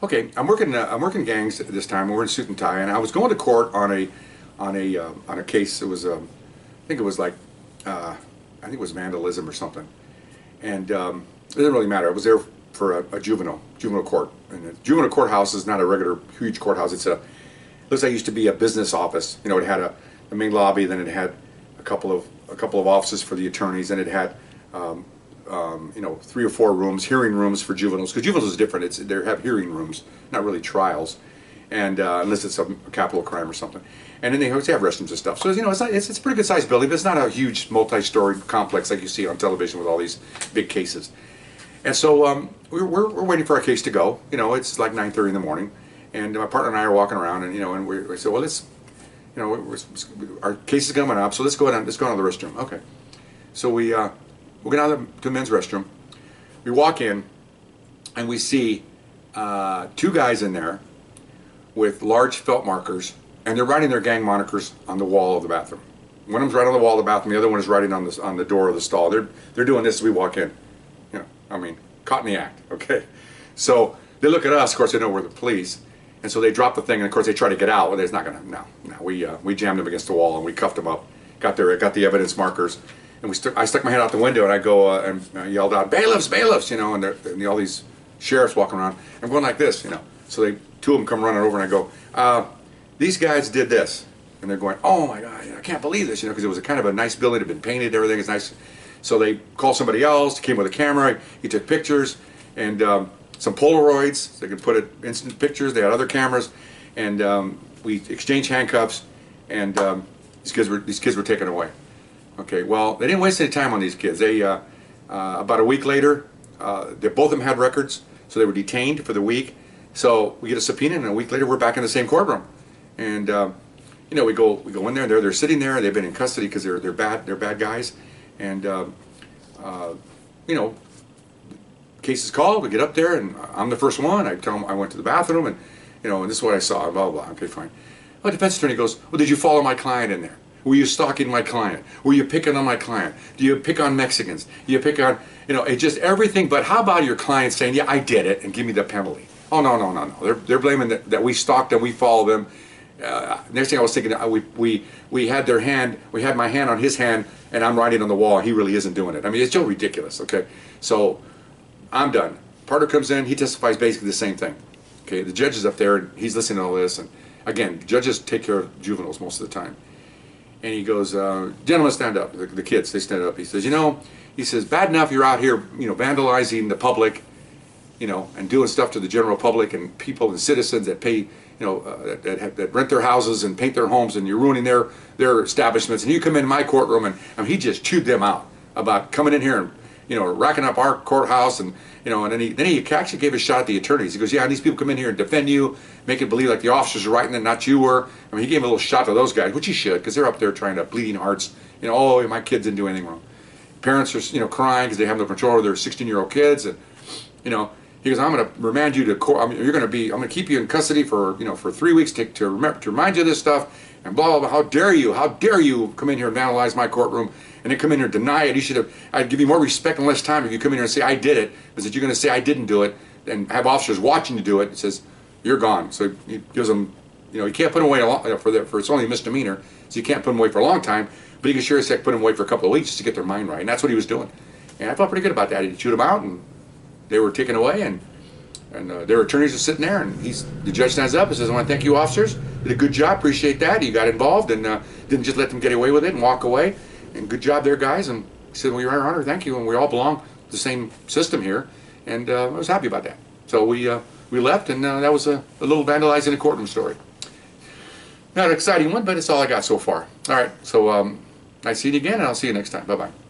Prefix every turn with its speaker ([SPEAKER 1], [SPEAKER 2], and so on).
[SPEAKER 1] Okay, I'm working gangs at this time. We're in suit and tie, and I was going to court on a case. It was I think it was like I think it was vandalism or something, and it didn't really matter. I was there for a juvenile court, and the juvenile courthouse is not a regular huge courthouse. It looks like it used to be a business office. You know, it had a main lobby, then it had a couple of offices for the attorneys, and it had you know, 3 or 4 rooms, hearing rooms for juveniles, because juveniles is different. They have hearing rooms, not really trials, and unless it's a capital crime or something. And then they always have restrooms and stuff. So you know, it's a pretty good sized building, but it's not a huge multi-story complex like you see on television with all these big cases. And so we're waiting for our case to go. You know, it's like 9:30 in the morning, and my partner and I are walking around, and you know, and we said, well, let's, you know, our case is coming up, so let's go down to the restroom. Okay, so we go down to the men's restroom. We walk in, and we see 2 guys in there with large felt markers, and they're writing their gang monikers on the wall of the bathroom. One of them's right on the wall of the bathroom. The other one is writing on the door of the stall. They're doing this as we walk in. You know, I mean, caught in the act. Okay, so they look at us. Of course, they know we're the police, and so they drop the thing. And of course, they try to get out. Well, it's not gonna. No. We jammed them against the wall, and we cuffed them up. Got the evidence markers. And I stuck my head out the window, and I go and yelled out, "Bailiffs, bailiffs!" You know, and all these sheriffs walking around. I'm going like this, you know. So 2 of them come running over, and I go, "These guys did this," and they're going, "Oh my God, I can't believe this," you know, because it was a kind of a nice building, it had been painted, everything is nice. So they called somebody else, came with a camera, he took pictures, and some Polaroids, so they could put it instant pictures. They had other cameras, and we exchanged handcuffs, and these kids were taken away. Okay, well, they didn't waste any time on these kids. They about a week later, both of them had records, so they were detained for the week. So we get a subpoena, and a week later, we're back in the same courtroom. And you know, we go in there. They're sitting there. They've been in custody because they're bad guys. And you know, case is called. We get up there, and I'm the first one. I tell them I went to the bathroom, and you know, and this is what I saw. Blah blah blah. Okay, fine. Well, the defense attorney goes, "Well, did you follow my client in there? Were you stalking my client? Were you picking on my client? Do you pick on Mexicans? Do you pick on, you know, it's just everything, but how about your client saying, yeah, I did it, and give me the penalty?" Oh, no, no, no, no. They're blaming that we stalked them, we followed them. Next thing I was thinking, we had their hand, we had my hand on his hand, and I'm writing on the wall, and he really isn't doing it. I mean, it's so ridiculous, okay? So, I'm done. Partner comes in, he testifies basically the same thing. Okay, the judge is up there, and he's listening to all this, and again, judges take care of juveniles most of the time. And he goes, "Gentlemen, stand up." The kids, they stand up. He says, "You know," he says, "bad enough you're out here, you know, vandalizing the public, you know, and doing stuff to the general public and people and citizens that pay, you know, that rent their houses and paint their homes, and you're ruining their establishments. And you come in my courtroom," and I mean, he just chewed them out about coming in here and, you know, racking up our courthouse, and you know, and then he actually gave a shot at the attorneys. He goes, "Yeah, these people come in here and defend you, make it believe like the officers are right and then not you were." I mean, he gave a little shot to those guys, which he should, because they're up there trying to bleeding hearts. You know, "Oh, my kids didn't do anything wrong." Parents are, you know, crying because they have no control over their 16-year-old kids, and you know, he goes, "I'm going to remand you to court. I'm going to keep you in custody for, you know, for 3 weeks to remind you of this stuff, and blah blah blah. How dare you come in here and vandalize my courtroom, and then come in here and deny it? You should have. I'd give you more respect and less time if you come in here and say I did it, is that you're going to say I didn't do it and have officers watching you do it." It says, "You're gone." So he gives them, you know, you can't put them away for it's only a misdemeanor, so you can't put them away for a long time, but you can sure as heck put them away for a couple of weeks just to get their mind right, and that's what he was doing. And I felt pretty good about that. He chewed them out, and they were taken away, and their attorneys are sitting there, and the judge stands up and says, "I want to thank you, officers. Did a good job. Appreciate that. You got involved and didn't just let them get away with it and walk away. And good job there, guys." And he said, "Well, Your Honor, thank you. And we all belong to the same system here." And I was happy about that. So we left, and that was a little vandalizing a courtroom story. Not an exciting one, but it's all I got so far. All right. So nice seeing you again, and I'll see you next time. Bye bye.